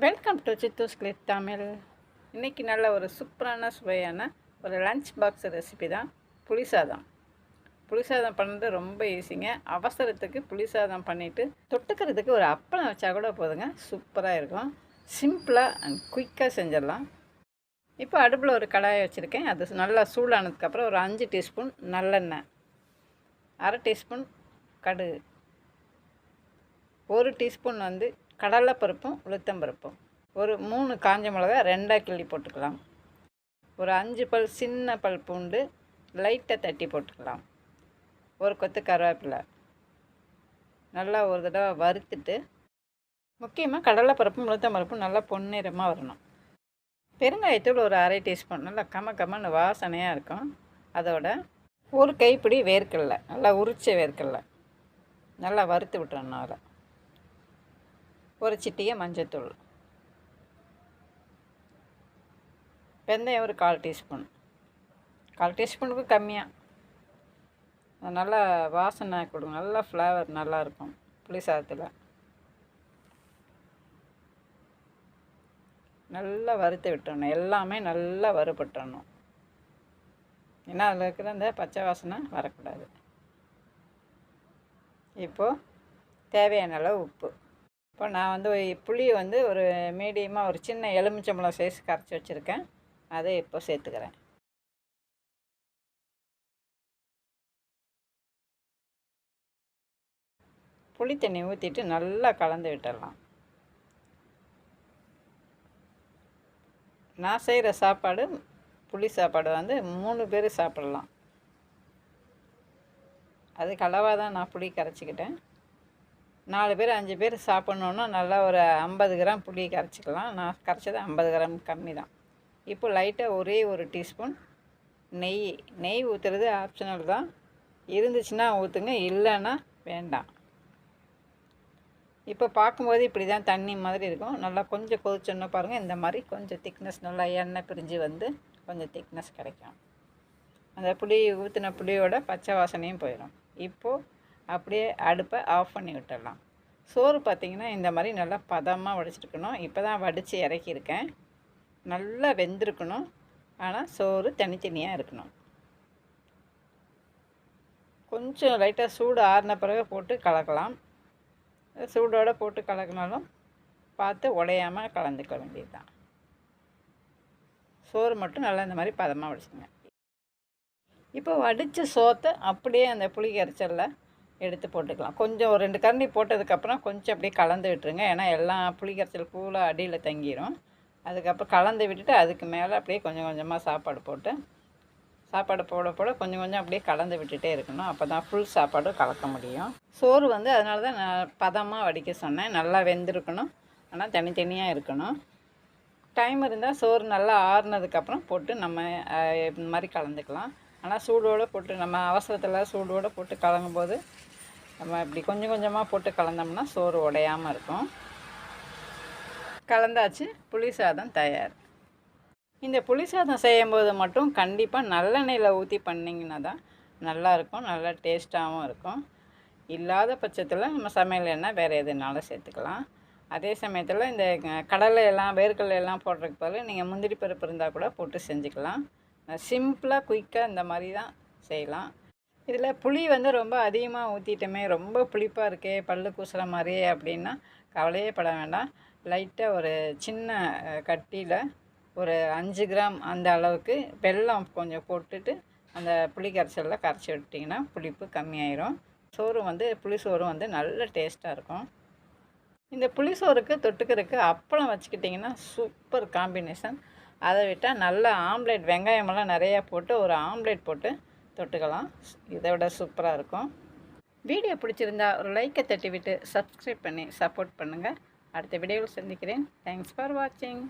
Welcome to சித்தூஸ் click Tamil. இன்றைக்கி நல்ல ஒரு சூப்பரான சுவையான ஒரு லஞ்ச் பாக்ஸ் ரெசிபி தான் புளி சாதம். புளி சாதம் பண்ணுறது ரொம்ப ஈஸிங்க. அவசரத்துக்கு புளி சாதம் பண்ணிவிட்டு தொட்டுக்கிறதுக்கு ஒரு அப்பளம் வச்சா கூட போதுங்க, சூப்பராக இருக்கும். சிம்பிளாக அண்ட் குயிக்காக செஞ்சிடலாம். இப்போ அடுப்பில் ஒரு கடாயை வச்சுருக்கேன். அது நல்லா சூடானதுக்கப்புறம் ஒரு 5 டீஸ்பூன் நல்லெண்ணெய், 1/2 டீஸ்பூன் கடுகு, 1 டீஸ்பூன் கடலைப்பருப்பும் உளுத்தம்பருப்பும், ஒரு 3 காஞ்ச மிளகா 2ஆக கிள்ளி போட்டுக்கலாம். ஒரு 5 பல் சின்ன பல் பூண்டு லைட்டாக தட்டி போட்டுக்கலாம். ஒரு கொத்து கருவேப்பிலை. நல்லா ஒரு தடவை வறுத்துட்டு, முக்கியமாக கடலைப்பருப்பும் உளுத்தம்பருப்பும் நல்லா பொன்னிறமாக வரணும். பெருங்காயத்தூள் ஒரு 1/2 டீஸ்பூன், நல்லா கமன்னு வாசனையாக இருக்கும். அதோட ஒரு கைப்பிடி வேர்க்கடலை, நல்லா உரிச்ச வேர்க்கடலை நல்லா வறுத்து விட்டுறணும். அதில் ஒரு சிட்டிகை மஞ்சத்தூள், வெந்தயம் ஒரு 1/4 டீஸ்பூன், 1/4 டீஸ்பூனுக்கு கம்மியாக நல்லா வாசனை கொடுங்க. நல்லா ஃப்ளேவர் நல்லாயிருக்கும் புளி சாதத்தில். நல்லா வறுத்து விட்டுறணும். எல்லாமே நல்லா வறுபட்டுறணும். ஏன்னா அதில் இருக்கிற அந்த பச்சை வாசனை வரக்கூடாது. இப்போது தேவையான அளவு உப்பு. இப்போ நான் புளி ஒரு மீடியமாக ஒரு சின்ன எலுமிச்சம்பழம் சைஸ் கரைச்சி வச்சுருக்கேன். அதை இப்போ சேர்த்துக்கிறேன். புளி தண்ணி ஊற்றிட்டு நல்லா கலந்து விட்டுடலாம். நான் செய்கிற சாப்பாடு புளி சாப்பாடு 3 பேர் சாப்பிடலாம். அதுக்கு அளவாக தான் நான் புளி கரைச்சிக்கிட்டேன். 4 பேர் 5 பேர் சாப்பிட்ணுன்னா நல்லா ஒரு 50 கிராம் புளி கரைச்சிக்கலாம். நான் கரைச்சது 50 கிராம் கம்மி தான். இப்போ லைட்டாக ஒரே ஒரு டீஸ்பூன் நெய் ஊற்றுறது ஆப்ஷனல் தான். இருந்துச்சுன்னா ஊற்றுங்க, இல்லைன்னா வேண்டாம். இப்போ பார்க்கும்போது இப்படி தான் தண்ணி மாதிரி இருக்கும். நல்லா கொஞ்சம் கொதிச்சோன்னா பாருங்கள், இந்த மாதிரி கொஞ்சம் திக்னஸ், நல்லா எண்ணெய் பிரிஞ்சு கொஞ்சம் திக்னஸ் கிடைக்கும். அந்த புளி ஊற்றின புளியோட பச்சை வாசனையும் போயிடும். இப்போது அப்படியே அடுப்பை ஆஃப் பண்ணி விட்டுடலாம். சோறு பார்த்திங்கன்னா இந்த மாதிரி நல்லா பதமாக வடிச்சிருக்கணும். இப்போ தான் வடித்து இறக்கியிருக்கேன். நல்லா வெந்திருக்கணும். ஆனால் சோறு தனித்தனியாக இருக்கணும். கொஞ்சம் லைட்டாக சூடு ஆறின பிறகு போட்டு கலக்கலாம். சூடோடு போட்டு கலக்கினாலும் பார்த்து உடையாமல் கலந்துக்க வேண்டியது தான். சோறு மட்டும் நல்லா இந்த மாதிரி பதமாக வடிச்சுங்க. இப்போ வடித்த சோத்தை அப்படியே அந்த புளி கரைச்சலில் எடுத்து போட்டுக்கலாம். கொஞ்சம் ஒரு 2 கரண்டி போட்டதுக்கப்புறம் கொஞ்சம் அப்படியே கலந்து விட்டுருங்க. ஏன்னா எல்லாம் புளி கரைச்சல் பூலாக அடியில் தங்கிடும். அதுக்கப்புறம் கலந்து விட்டுட்டு அதுக்கு மேலே அப்படியே கொஞ்சம் கொஞ்சமாக சாப்பாடு போட கொஞ்சம் கொஞ்சம் அப்படியே கலந்து விட்டுட்டே இருக்கணும். அப்போ தான் ஃபுல் சாப்பாடும் கலக்க முடியும். சோறு அதனால தான் நான் பதமாக வடிக்க சொன்னேன். நல்லா வெந்திருக்கணும், ஆனால் தனித்தனியாக இருக்கணும். டைம் இருந்தால் சோறு நல்லா ஆறுனதுக்கப்புறம் போட்டு நம்ம இந்த மாதிரி கலந்துக்கலாம். ஆனால் சூடோடு போட்டு நம்ம அவசரத்தில் சூடோடு போட்டு கலங்கும்போது நம்ம இப்படி கொஞ்சம் கொஞ்சமாக போட்டு கலந்தோம்னா சோறு உடையாமல் இருக்கும். கலந்தாச்சு. புளி சாதம் தயார். இந்த புளி சாதம் செய்யும்போது மட்டும் கண்டிப்பாக நல்லெண்ணெயில் ஊற்றி பண்ணிங்கன்னா தான் நல்லாயிருக்கும், நல்லா டேஸ்ட்டாகவும் இருக்கும். இல்லாத பட்சத்தில் நம்ம சமையல் எண்ணெய் வேறு எதுனாலும் சேர்த்துக்கலாம். அதே சமயத்தில் இந்த கடலை எல்லாம் வேர்க்கடலை எல்லாம் போடுறதுக்கு பதில் நீங்கள் முந்திரி பருப்பு இருந்தால் கூட போட்டு செஞ்சுக்கலாம். சிம்பிளாக குயிக்காக இந்த மாதிரி தான் செய்யலாம். இதில் புளி ரொம்ப அதிகமாக ஊற்றிட்டோமே, ரொம்ப புளிப்பாக இருக்கே, பல்லு கூசுகிற மாதிரியே அப்படின்னா கவலையே பட வேண்டாம். லைட்டாக ஒரு சின்ன கட்டியில் ஒரு 5 கிராம் அந்த அளவுக்கு வெல்லம் கொஞ்சம் போட்டுட்டு அந்த புளி கரைச்சலில் கரைச்சி விட்டிங்கன்னா புளிப்பு கம்மியாயிரும். சோறு புளி சோறு நல்ல டேஸ்ட்டாக இருக்கும். இந்த புளி சோறுக்கு தொட்டுக்கிறதுக்கு அப்பளம் வச்சுக்கிட்டிங்கன்னா சூப்பர் காம்பினேஷன். அதை விட்டால் நல்ல ஆம்லேட், வெங்காயமெல்லாம் நிறையா போட்டு ஒரு ஆம்லேட் போட்டு தொட்டுக்கலாம். இதை விட சூப்பராக இருக்கும். வீடியோ பிடிச்சிருந்தா ஒரு லைக்கை தட்டி விட்டு சப்ஸ்கிரைப் பண்ணி சப்போர்ட் பண்ணுங்கள். அடுத்த வீடியோவில் சந்திக்கிறேன். தேங்க்ஸ் ஃபார் வாட்சிங்.